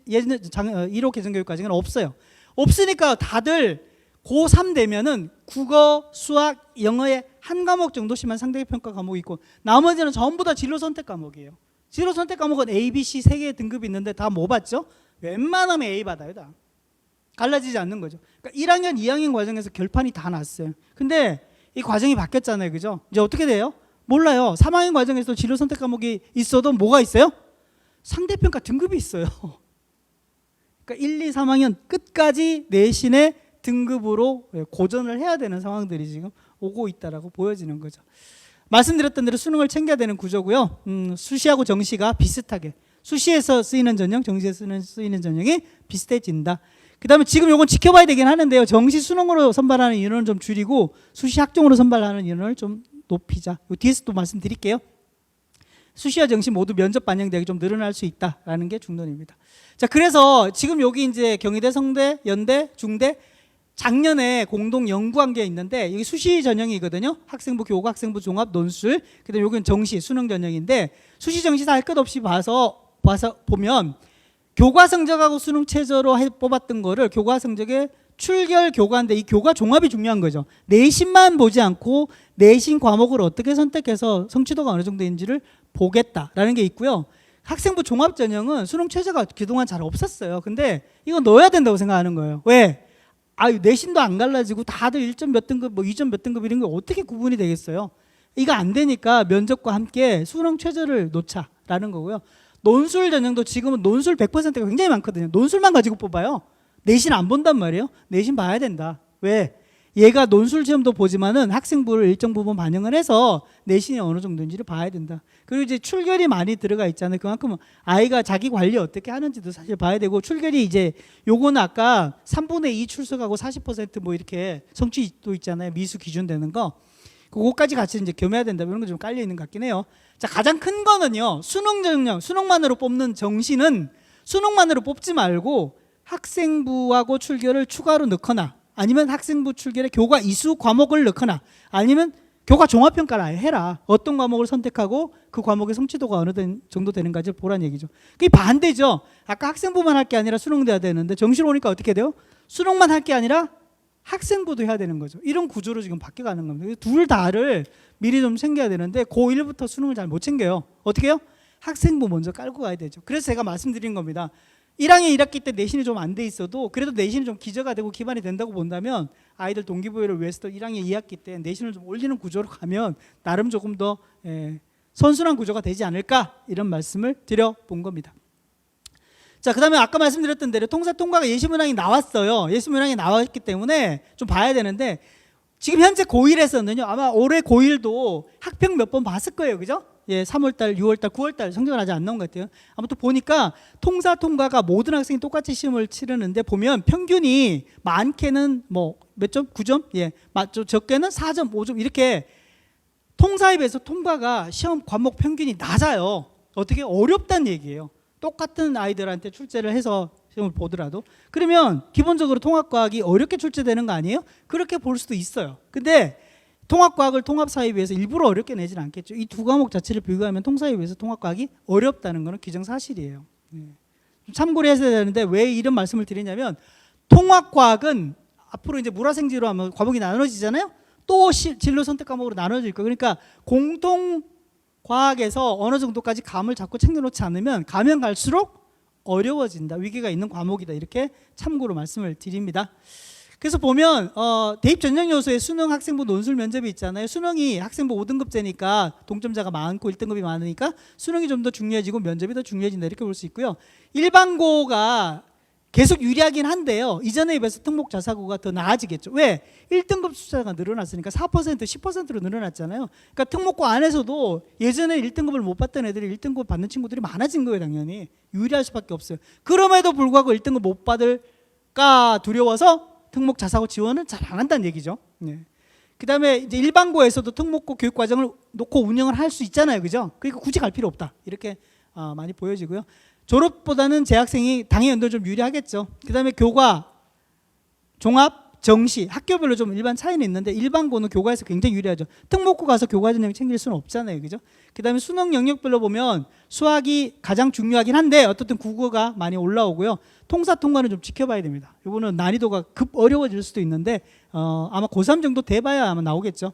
예전 1호 개정교육과정은 없어요. 없으니까 다들 고3 되면은 국어, 수학, 영어에 한 과목 정도씩만 상대평가 과목이 있고 나머지는 전부 다 진로 선택 과목이에요. 진로 선택 과목은 A, B, C 3개의 등급이 있는데 다 뭐 받죠? 웬만하면 A 받아요. 다 갈라지지 않는 거죠. 그러니까 1학년, 2학년 과정에서 결판이 다 났어요. 근데 이 과정이 바뀌었잖아요. 그죠? 이제 어떻게 돼요? 몰라요. 3학년 과정에서 진로 선택 과목이 있어도 뭐가 있어요? 상대평가 등급이 있어요. 그러니까 1, 2, 3학년 끝까지 내신의 등급으로 고전을 해야 되는 상황들이 지금 오고 있다라고 보여지는 거죠. 말씀드렸던 대로 수능을 챙겨야 되는 구조고요. 수시하고 정시가 비슷하게 수시에서 쓰이는 전형, 정시에서 쓰이는 전형이 비슷해진다. 그 다음에 지금 요건 지켜봐야 되긴 하는데요. 정시 수능으로 선발하는 인원을 좀 줄이고 수시 학종으로 선발하는 인원을 좀 높이자. 요 뒤에서 또 말씀드릴게요. 수시와 정시 모두 면접 반영 대학이 좀 늘어날 수 있다라는 게 중론입니다. 자, 그래서 지금 여기 이제 경희대, 성대, 연대, 중대 작년에 공동 연구한 게 있는데 여기 수시 전형이거든요. 학생부, 교과, 학생부, 종합, 논술. 그다음에 여기는 정시, 수능 전형인데 수시, 정시 다 할 것 없이 보면 교과 성적하고 수능 최저로 뽑았던 거를 교과 성적의 출결 교과인데 이 교과 종합이 중요한 거죠. 내신만 보지 않고 내신 과목을 어떻게 선택해서 성취도가 어느 정도인지를 보겠다라는 게 있고요. 학생부 종합 전형은 수능 최저가 그동안 잘 없었어요. 근데 이거 넣어야 된다고 생각하는 거예요. 왜? 내신도 안 갈라지고 다들 1점 몇 등급, 뭐 2점 몇 등급 이런 게 어떻게 구분이 되겠어요? 이거 안 되니까 면접과 함께 수능 최저를 놓자라는 거고요. 논술 전형도 지금은 논술 100%가 굉장히 많거든요. 논술만 가지고 뽑아요. 내신 안 본단 말이에요. 내신 봐야 된다. 왜? 얘가 논술 시험도 보지만은 학생부를 일정 부분 반영을 해서 내신이 어느 정도인지를 봐야 된다. 그리고 이제 출결이 많이 들어가 있잖아요. 그만큼 아이가 자기 관리 어떻게 하는지도 사실 봐야 되고, 출결이 이제 요거는 아까 3분의 2 출석하고 40%뭐 이렇게 성취도 있잖아요. 미수 기준 되는 거. 그거까지 같이 이제 겸해야 된다. 이런 거 좀 깔려 있는 것 같긴 해요. 자, 가장 큰 거는요. 수능 전형, 수능만으로 뽑는 정시는 수능만으로 뽑지 말고 학생부하고 출결을 추가로 넣거나, 아니면 학생부 출결에 교과 이수 과목을 넣거나, 아니면 교과 종합평가를 아예 해라. 어떤 과목을 선택하고 그 과목의 성취도가 어느 정도 되는가를 보란 얘기죠. 그게 반대죠. 아까 학생부만 할 게 아니라 수능도 해야 되는데 정시로 오니까 어떻게 돼요? 수능만 할 게 아니라 학생부도 해야 되는 거죠. 이런 구조로 지금 바뀌어가는 겁니다. 둘 다를 미리 좀 챙겨야 되는데 고1부터 수능을 잘 못 챙겨요. 어떻게 해요? 학생부 먼저 깔고 가야 되죠. 그래서 제가 말씀드린 겁니다. 1학년 1학기 때 내신이 좀 안 돼 있어도 그래도 내신이 좀 기저가 되고 기반이 된다고 본다면 아이들 동기부여를 위해서도 1학년 2학기 때 내신을 좀 올리는 구조로 가면 나름 조금 더 선순환 구조가 되지 않을까, 이런 말씀을 드려본 겁니다. 자, 그 다음에 아까 말씀드렸던 대로 통사 통과가 예시문항이 나왔어요. 예시문항이 나왔기 때문에 좀 봐야 되는데, 지금 현재 고1에서는요 아마 올해 고1도 학평 몇 번 봤을 거예요. 그죠? 예, 3월달, 6월달, 9월달 성적은 아직 안 나온 것 같아요. 아무튼 보니까 통사 통과가 모든 학생이 똑같이 시험을 치르는데 보면 평균이 많게는 뭐 몇 점? 9점? 예, 맞죠. 적게는 4점, 5점 이렇게 통사에 비해서 통과가 시험 과목 평균이 낮아요. 어떻게? 어렵다는 얘기예요. 똑같은 아이들한테 출제를 해서 시험을 보더라도. 그러면 기본적으로 통합과학이 어렵게 출제되는 거 아니에요? 그렇게 볼 수도 있어요. 근데 통합과학을 통합사회에 비해서 일부러 어렵게 내지는 않겠죠. 이 두 과목 자체를 비교하면 통사에 비해서 통합과학이 어렵다는 것은 기정사실이에요. 참고를 해야 되는데 왜 이런 말씀을 드리냐면, 통합과학은 앞으로 이제 물화생지로 하면 과목이 나눠지잖아요. 또 진로 선택 과목으로 나눠질 거예요. 그러니까 공통과학에서 어느 정도까지 감을 잡고 챙겨놓지 않으면 가면 갈수록 어려워진다. 위기가 있는 과목이다. 이렇게 참고로 말씀을 드립니다. 그래서 보면 대입 전형 요소에 수능, 학생부, 논술, 면접이 있잖아요. 수능이 학생부 5등급제니까 동점자가 많고 1등급이 많으니까 수능이 좀 더 중요해지고 면접이 더 중요해진다. 이렇게 볼 수 있고요. 일반고가 계속 유리하긴 한데요. 이전에 비해서 특목 자사고가 더 나아지겠죠. 왜? 1등급 숫자가 늘어났으니까 4%, 10%로 늘어났잖아요. 그러니까 특목고 안에서도 예전에 1등급을 못 받던 애들이 1등급 받는 친구들이 많아진 거예요. 당연히 유리할 수밖에 없어요. 그럼에도 불구하고 1등급 못 받을까 두려워서 특목 자사고 지원은 잘 안 한다는 얘기죠. 네. 그 다음에 이제 일반고에서도 특목고 교육과정을 놓고 운영을 할 수 있잖아요. 그죠? 그러니까 굳이 갈 필요 없다. 이렇게 많이 보여지고요. 졸업보다는 재학생이 당연히 연도는 좀 유리하겠죠. 그 다음에 교과, 종합, 정시, 학교별로 좀 일반 차이는 있는데 일반고는 교과에서 굉장히 유리하죠. 특목고 가서 교과 전형 챙길 수는 없잖아요. 그죠? 그 다음에 수능 영역별로 보면 수학이 가장 중요하긴 한데 어떻든 국어가 많이 올라오고요. 통사 통과는 좀 지켜봐야 됩니다. 이거는 난이도가 급 어려워질 수도 있는데 아마 고3 정도 돼봐야 아마 나오겠죠.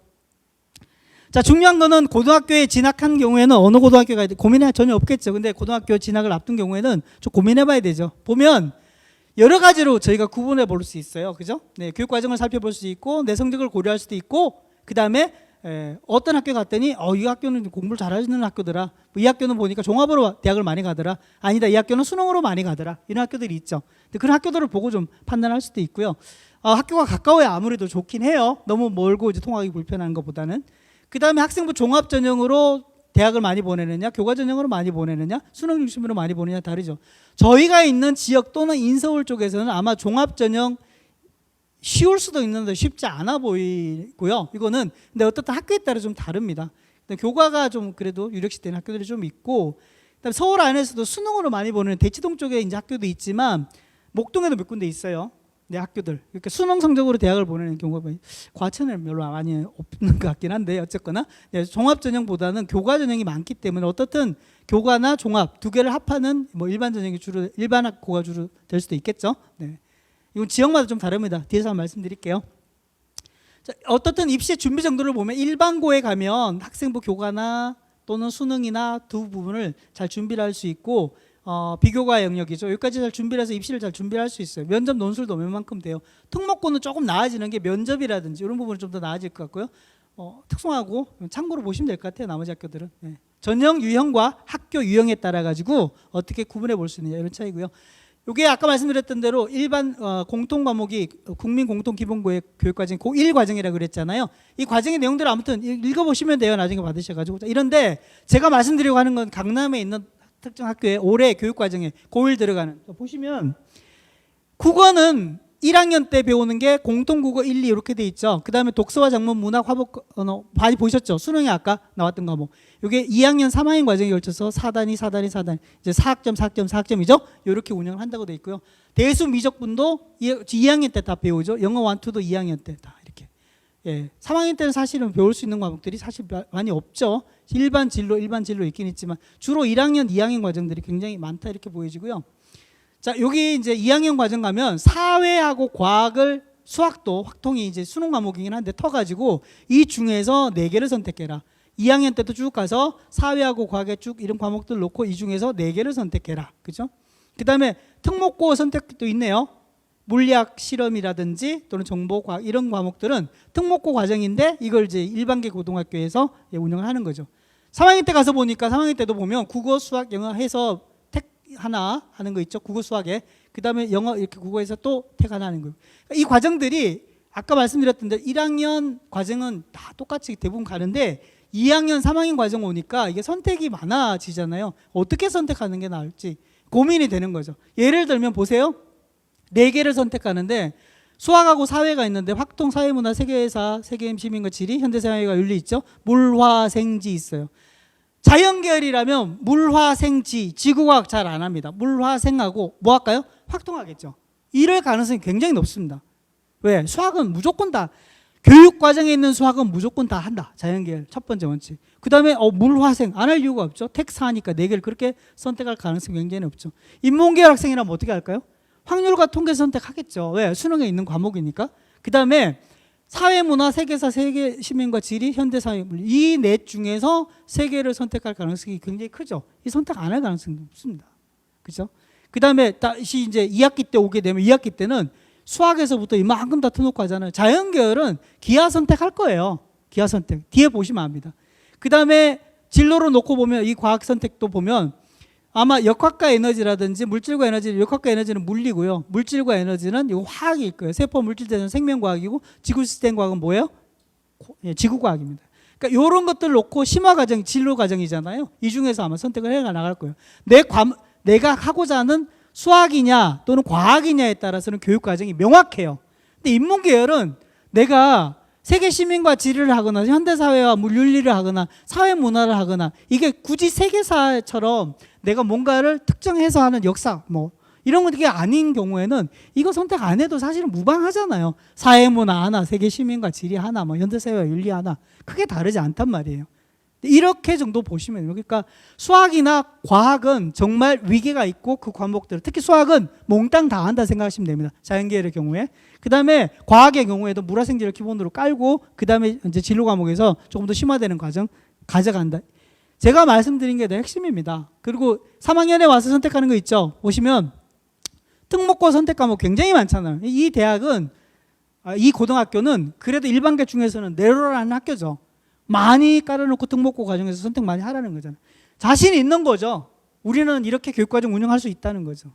자, 중요한 거는 고등학교에 진학한 경우에는 어느 고등학교 가야 돼? 고민할 전혀 없겠죠. 근데 고등학교 진학을 앞둔 경우에는 좀 고민해봐야 되죠. 보면 여러 가지로 저희가 구분해 볼 수 있어요. 그죠? 네, 교육 과정을 살펴볼 수 있고 내 성적을 고려할 수도 있고, 그 다음에 어떤 학교 갔더니 이 학교는 공부를 잘하는 학교더라. 이 학교는 보니까 종합으로 대학을 많이 가더라. 아니다, 이 학교는 수능으로 많이 가더라. 이런 학교들이 있죠. 근데 그런 학교들을 보고 좀 판단할 수도 있고요. 학교가 가까워야 아무래도 좋긴 해요. 너무 멀고 이제 통학이 불편한 것보다는. 그 다음에 학생부 종합 전형으로 대학을 많이 보내느냐, 교과 전형으로 많이 보내느냐, 수능 중심으로 많이 보내느냐 다르죠. 저희가 있는 지역 또는 인서울 쪽에서는 아마 종합 전형 쉬울 수도 있는데 쉽지 않아 보이고요. 이거는 근데 어떻든 학교에 따라 좀 다릅니다. 근데 교과가 좀 그래도 유력시되는 학교들이 좀 있고, 그다음에 서울 안에서도 수능으로 많이 보내는 대치동 쪽에 이제 학교도 있지만 목동에도 몇 군데 있어요. 네, 학교들. 그러니까 수능 성적으로 대학을 보내는 경우가 과천에는 별로 많이 없는 것 같긴 한데 어쨌거나 네, 종합 전형보다는 교과 전형이 많기 때문에 어떻든 교과나 종합 두 개를 합하는 뭐 일반 전형이 주로 일반 학고가 주로 될 수도 있겠죠. 네. 이건 지역마다 좀 다릅니다. 뒤에서 한번 말씀드릴게요. 자, 어떻든 입시 준비 정도를 보면 일반고에 가면 학생부 교과나 또는 수능이나 두 부분을 잘 준비를 할 수 있고 비교과 영역이죠. 여기까지 잘 준비를 해서 입시를 잘 준비를 할 수 있어요. 면접 논술도 웬만큼 돼요. 특목고는 조금 나아지는 게 면접이라든지 이런 부분은 좀 더 나아질 것 같고요. 특성화고 참고로 보시면 될 것 같아요. 나머지 학교들은. 네. 전형 유형과 학교 유형에 따라 가지고 어떻게 구분해 볼 수 있느냐 이런 차이고요. 이게 아까 말씀드렸던 대로 일반 공통 과목이 국민 공통 기본고의 교육 과정이 고1 과정이라고 그랬잖아요. 이 과정의 내용들을 아무튼 읽어보시면 돼요. 나중에 받으셔가지고. 이런데 제가 말씀드리려고 하는 건 강남에 있는 특정 학교의 올해 교육 과정에 고1 들어가는 보시면 국어는 1학년 때 배우는 게 공통국어 1, 2 이렇게 돼 있죠. 그 다음에 독서와 작문, 문학, 화법 언어 많이 보셨죠? 수능에 아까 나왔던 과목. 이게 2학년 3학년 과정에 걸쳐서 4단위 이제 4학점이죠. 이렇게 운영을 한다고 돼 있고요. 대수 미적분도 2학년 때 다 배우죠. 영어 1, 2도 2학년 때 다 이렇게. 예, 3학년 때는 사실은 배울 수 있는 과목들이 사실 많이 없죠. 일반 진로 있긴 있지만 주로 1학년, 2학년 과정들이 굉장히 많다 이렇게 보여지고요. 자, 여기 이제 2학년 과정 가면 사회하고 과학을 수학도 확통이 이제 수능 과목이긴 한데 터가지고 이 중에서 4개를 선택해라. 2학년 때도 쭉 가서 사회하고 과학에 쭉 이런 과목들 놓고 이 중에서 4개를 선택해라. 그죠? 그 다음에 특목고 선택도 있네요. 물리학 실험이라든지 또는 정보과학 이런 과목들은 특목고 과정인데 이걸 이제 일반계 고등학교에서 운영을 하는 거죠. 3학년 때 가서 보니까 3학년 때도 보면 국어, 수학, 영어 해서 하나 하는 거 있죠. 국어 수학에. 그 다음에 영어 이렇게 국어에서 또 택 하나 하는 거예요. 이 과정들이 아까 말씀드렸던 대로 1학년 과정은 다 똑같이 대부분 가는데 2학년 3학년 과정 오니까 이게 선택이 많아지잖아요. 어떻게 선택하는 게 나을지 고민이 되는 거죠. 예를 들면 보세요. 4개를 선택하는데 수학하고 사회가 있는데 확통, 사회문화, 세계사, 세계임, 시민과 지리, 현대사회가 윤리 있죠. 물화생지 있어요. 자연계열이라면 물화생지, 지구과학 잘 안 합니다. 물화생하고 뭐 할까요? 확통하겠죠. 이럴 가능성이 굉장히 높습니다. 왜? 수학은 무조건 다 교육과정에 있는 수학은 무조건 다 한다. 자연계열 첫 번째 원칙. 그 다음에 물화생 안 할 이유가 없죠. 텍스하니까 4개를 그렇게 선택할 가능성이 굉장히 높죠. 인문계열 학생이라면 어떻게 할까요? 확률과 통계 선택하겠죠. 왜? 수능에 있는 과목이니까. 그 다음에 사회문화, 세계사, 세계 시민과 지리, 현대사회 이 넷 중에서 3개를 선택할 가능성이 굉장히 크죠. 이 선택 안 할 가능성이 높습니다. 그죠? 그 다음에 다시 이제 2학기 때 오게 되면 2학기 때는 수학에서부터 이만큼 다 터놓고 하잖아요. 자연계열은 기하 선택할 거예요. 기하 선택. 뒤에 보시면 압니다. 그 다음에 진로로 놓고 보면 이 과학 선택도 보면 아마 역학과 에너지라든지 물질과 에너지, 역학과 에너지는 물리고요. 물질과 에너지는 이거 화학일 거예요. 세포 물질대는 생명과학이고 지구 시스템 과학은 뭐예요? 지구과학입니다. 그러니까 이런 것들 놓고 심화 과정, 진로 과정이잖아요. 이 중에서 아마 선택을 해 나갈 거예요. 내가 하고자 하는 수학이냐 또는 과학이냐에 따라서는 교육 과정이 명확해요. 근데 인문계열은 내가 세계 시민과 지리를 하거나 현대사회와 윤리를 하거나 사회문화를 하거나 이게 굳이 세계사처럼 내가 뭔가를 특정해서 하는 역사 뭐 이런 게 아닌 경우에는 이거 선택 안 해도 사실은 무방하잖아요. 사회문화 하나, 세계 시민과 지리 하나, 뭐 현대사회와 윤리 하나 크게 다르지 않단 말이에요. 이렇게 정도 보시면 돼요. 그러니까 수학이나 과학은 정말 위계가 있고 그 과목들 특히 수학은 몽땅 다 한다 생각하시면 됩니다. 자연계열의 경우에. 그 다음에 과학의 경우에도 물화생지를 기본으로 깔고 그 다음에 이제 진로 과목에서 조금 더 심화되는 과정 가져간다. 제가 말씀드린 게 핵심입니다. 그리고 3학년에 와서 선택하는 거 있죠. 보시면 특목고 선택 과목 굉장히 많잖아요. 이 대학은 이 고등학교는 그래도 일반계 중에서는 내로라는 학교죠. 많이 깔아놓고 특목고 과정에서 선택 많이 하라는 거잖아요. 자신이 있는 거죠. 우리는 이렇게 교육과정 운영할 수 있다는 거죠.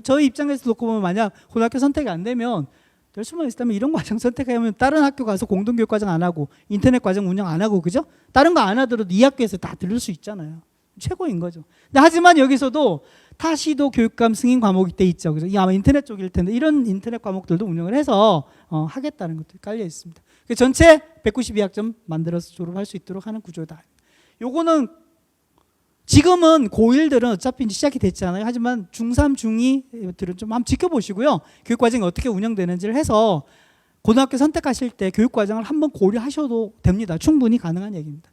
저희 입장에서 놓고 보면 만약 고등학교 선택이 안 되면 될 수만 있다면 이런 과정 선택하면 다른 학교 가서 공동교육과정 안 하고 인터넷 과정 운영 안 하고 그죠? 다른 거 안 하더라도 이 학교에서 다 들을 수 있잖아요. 최고인 거죠. 근데 하지만 여기서도 타시도 교육감 승인 과목이 돼 있죠. 그래서 아마 인터넷 쪽일 텐데 이런 인터넷 과목들도 운영을 해서 하겠다는 것도 깔려 있습니다. 전체 192학점 만들어서 졸업할 수 있도록 하는 구조다. 요거는 지금은 고1들은 어차피 이제 시작이 됐잖아요. 하지만 중3, 중2들은 좀 한번 지켜보시고요. 교육과정이 어떻게 운영되는지를 해서 고등학교 선택하실 때 교육과정을 한번 고려하셔도 됩니다. 충분히 가능한 얘기입니다.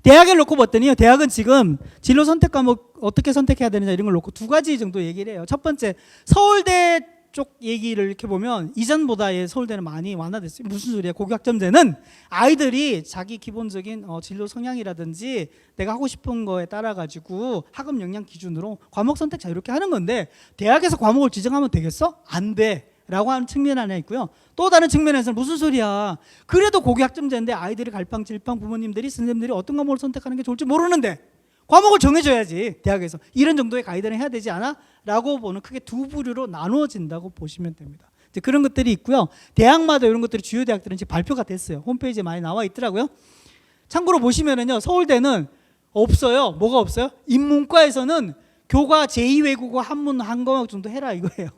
대학을 놓고 봤더니요. 대학은 지금 진로 선택 과목 어떻게 선택해야 되느냐 이런 걸 놓고 2가지 정도 얘기를 해요. 첫 번째, 서울대 쪽 얘기를 이렇게 보면 이전보다 서울대는 많이 완화됐어요. 무슨 소리야? 고교학점제는 아이들이 자기 기본적인 진로 성향이라든지 내가 하고 싶은 거에 따라 가지고 학업 역량 기준으로 과목 선택 자유롭게 하는 건데 대학에서 과목을 지정하면 되겠어? 안 돼. 라고 하는 측면 하나 있고요. 또 다른 측면에서는 무슨 소리야? 그래도 고교학점제인데 아이들이 갈팡질팡 부모님들이 선생님들이 어떤 과목을 선택하는 게 좋을지 모르는데 과목을 정해줘야지 대학에서 이런 정도의 가이드를 해야 되지 않아? 라고 보는 크게 두 부류로 나누어진다고 보시면 됩니다. 이제 그런 것들이 있고요. 대학마다 이런 것들이 주요 대학들은 이제 발표가 됐어요. 홈페이지에 많이 나와 있더라고요. 참고로 보시면은요, 서울대는 없어요. 뭐가 없어요? 인문과에서는 교과 제2외국어 한문 한 과목 정도 해라 이거예요.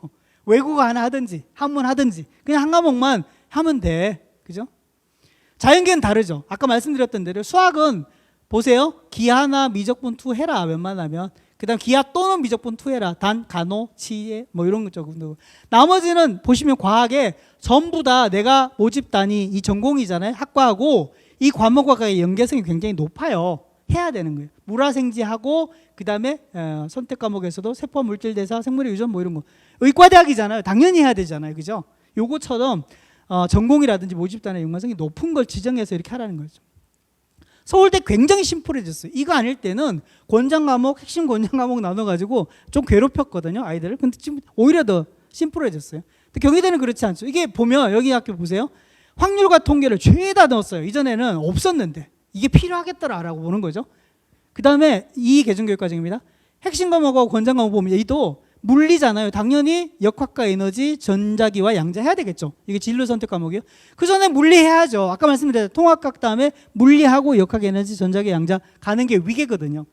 외국어 하나 하든지 한문 하든지 그냥 한 과목만 하면 돼. 그죠? 자연계는 다르죠. 아까 말씀드렸던 대로 수학은 보세요. 기하나 미적분 투 해라 웬만하면. 그 다음 기하 또는 미적분 투 해라. 단, 간호, 치예 뭐 이런 거 정도. 나머지는 보시면 과학에 전부 다 내가 모집단이 이 전공이잖아요. 학과하고 이 과목과의 연계성이 굉장히 높아요. 해야 되는 거예요. 물화생지하고 그 다음에 선택 과목에서도 세포 물질대사 생물의 유전 뭐 이런 거. 의과대학이잖아요. 당연히 해야 되잖아요. 그죠? 요거처럼 전공이라든지 모집단의 연관성이 높은 걸 지정해서 이렇게 하라는 거죠. 서울대 굉장히 심플해졌어요. 이거 아닐 때는 권장 과목, 핵심 권장 과목 나눠가지고 좀 괴롭혔거든요, 아이들을. 근데 지금 오히려 더 심플해졌어요. 근데 경희대는 그렇지 않죠. 이게 보면 여기 학교 보세요. 확률과 통계를 죄다 넣었어요. 이전에는 없었는데 이게 필요하겠더라라고 보는 거죠. 그 다음에 이 개정교육과정입니다. 핵심 과목하고 권장 과목 보면 얘도 물리잖아요. 당연히 역학과 에너지, 전자기와 양자 해야 되겠죠. 이게 진로 선택 과목이요. 그 전에 물리 해야죠. 아까 말씀드렸죠. 통합학 다음에 물리하고 역학, 에너지, 전자기, 양자 가는 게 위계거든요.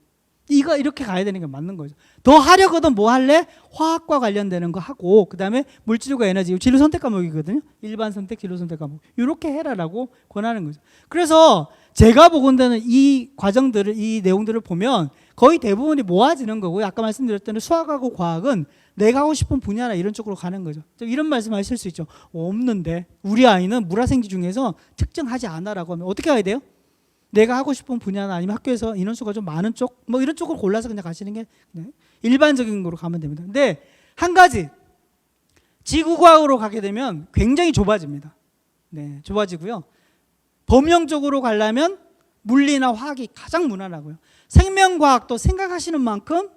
이거 이렇게 가야 되는 게 맞는 거죠. 더 하려거든 뭐 할래? 화학과 관련되는 거 하고 그 다음에 물질과 에너지 진로 선택 과목이거든요. 일반 선택, 진로 선택 과목 이렇게 해라라고 권하는 거죠. 그래서 제가 보건대는 이 과정들을 이 내용들을 보면 거의 대부분이 모아지는 거고요. 아까 말씀드렸던 수학하고 과학은 내가 하고 싶은 분야나 이런 쪽으로 가는 거죠. 이런 말씀하실 수 있죠. 없는데 우리 아이는 물화생지 중에서 특정하지 않아라고 하면 어떻게 해야 돼요? 내가 하고 싶은 분야나 아니면 학교에서 인원수가 좀 많은 쪽 뭐 이런 쪽을 골라서 그냥 가시는 게 일반적인 거로 가면 됩니다. 근데 한 가지 지구과학으로 가게 되면 굉장히 좁아집니다. 네, 좁아지고요. 범용적으로 가려면 물리나 화학이 가장 무난하고요. 생명과학도 생각하시는 만큼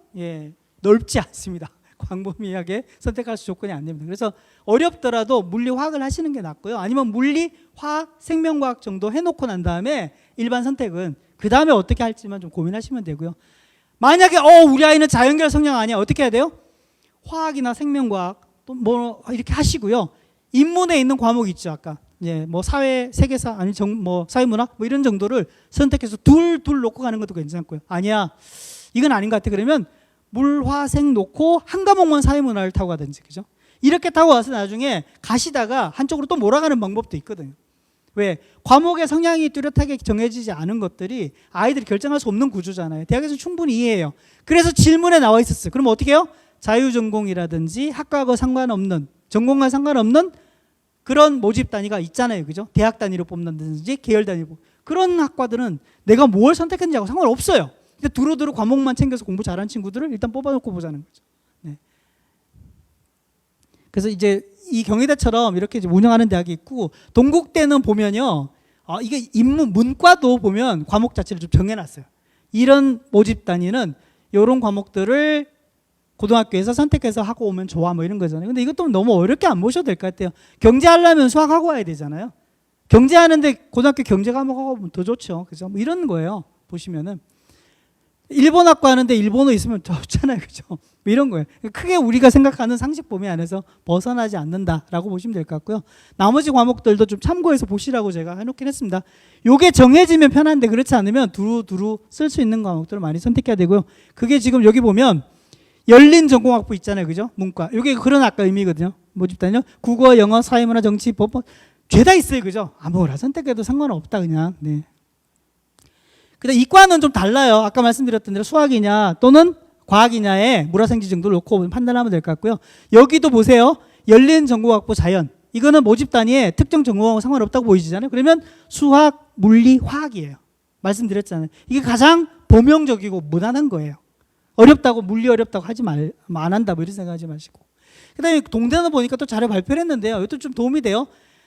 넓지 않습니다. 광범위하게 선택할 수 조건이 안 됩니다. 그래서 어렵더라도 물리, 화학을 하시는 게 낫고요. 아니면 물리, 화학, 생명과학 정도 해놓고 난 다음에 일반 선택은 그 다음에 어떻게 할지만 좀 고민하시면 되고요. 만약에 우리 아이는 자연계열 성향 아니야. 어떻게 해야 돼요? 화학이나 생명과학 또 뭐 이렇게 하시고요. 인문에 있는 과목 있죠. 아까 뭐 사회, 세계사 아니 뭐 사회문화 뭐 이런 정도를 선택해서 둘 놓고 가는 것도 괜찮고요. 아니야 이건 아닌 것 같아. 그러면 물화생 놓고 한 과목만 사회문화를 타고 가든지 그죠? 이렇게 타고 와서 나중에 가시다가 한쪽으로 또 몰아가는 방법도 있거든요. 왜? 과목의 성향이 뚜렷하게 정해지지 않은 것들이 아이들이 결정할 수 없는 구조잖아요. 대학에서 충분히 이해해요. 그래서 질문에 나와 있었어요. 그럼 어떻게 해요? 자유전공이라든지 학과하고 상관없는 전공과 상관없는 그런 모집 단위가 있잖아요. 그죠? 대학 단위로 뽑는다든지 계열 단위로 그런 학과들은 내가 뭘 선택했는지하고 상관없어요. 근데 두루두루 과목만 챙겨서 공부 잘하는 친구들을 일단 뽑아놓고 보자는 거죠. 네. 그래서 이제 이 경희대처럼 이렇게 이제 운영하는 대학이 있고 동국대는 보면요. 이게 인문 문과도 보면 과목 자체를 좀 정해놨어요. 이런 모집 단위는 이런 과목들을 고등학교에서 선택해서 하고 오면 좋아 뭐 이런 거잖아요. 근데 이것도 너무 어렵게 안 보셔도 될 것 같아요. 경제하려면 수학하고 와야 되잖아요. 경제하는데 고등학교 경제 과목하고 오면 더 좋죠. 그죠? 뭐 이런 거예요. 보시면은 일본학과 하는데 일본어 있으면 더 좋잖아요. 그죠? 뭐 이런 거예요. 크게 우리가 생각하는 상식 범위 안에서 벗어나지 않는다라고 보시면 될 것 같고요. 나머지 과목들도 좀 참고해서 보시라고 제가 해놓긴 했습니다. 요게 정해지면 편한데 그렇지 않으면 두루두루 쓸 수 있는 과목들을 많이 선택해야 되고요. 그게 지금 여기 보면 열린 전공학부 있잖아요. 그죠? 문과. 이게 그런 학과 의미거든요. 모집단위요. 국어, 영어, 사회문화, 정치, 법 죄다 있어요. 그죠? 아무거나 선택해도 상관없다 그냥. 네. 근데 이과는 좀 달라요. 아까 말씀드렸던 대로 수학이냐 또는 과학이냐에 물화생지 정도를 놓고 판단하면 될 것 같고요. 여기도 보세요. 열린 전공학부 자연. 이거는 모집 단위에 특정 전공하고 상관없다고 보이시잖아요. 그러면 수학, 물리, 화학이에요. 말씀드렸잖아요. 이게 가장 범용적이고 무난한 거예요. 어렵다고 물리 어렵다고 하지 안 한다 뭐 이런 생각하지 마시고. 그다음에 동대는 보니까 또 자료 발표를 했는데요. 이것도 좀 도움이 돼요.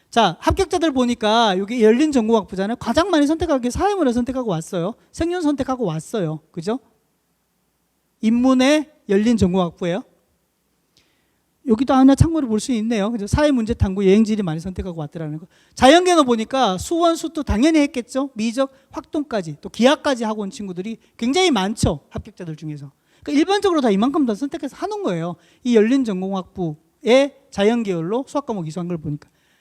자, 합격자들 보니까 여기 열린 전공학부잖아요. 가장 많이 선택한 게 사회문화 선택하고 왔어요. 생존 선택하고 왔어요. 그죠? 인문의 열린 전공학부예요. 여기도 하나 참고로 볼 수 있네요. 그죠? 사회문제 탐구 여행지리 많이 선택하고 왔더라는 거. 자연계는 보니까 수원, 수도 당연히 했겠죠. 미적, 확동까지 또 기하까지 하고 온 친구들이 굉장히 많죠. 합격자들 중에서. 그러니까 일반적으로 다 이만큼 다 선택해서 하는 거예요. 이 열린 전공학부의 자연계열로 수학과목 이수한 걸 보니까.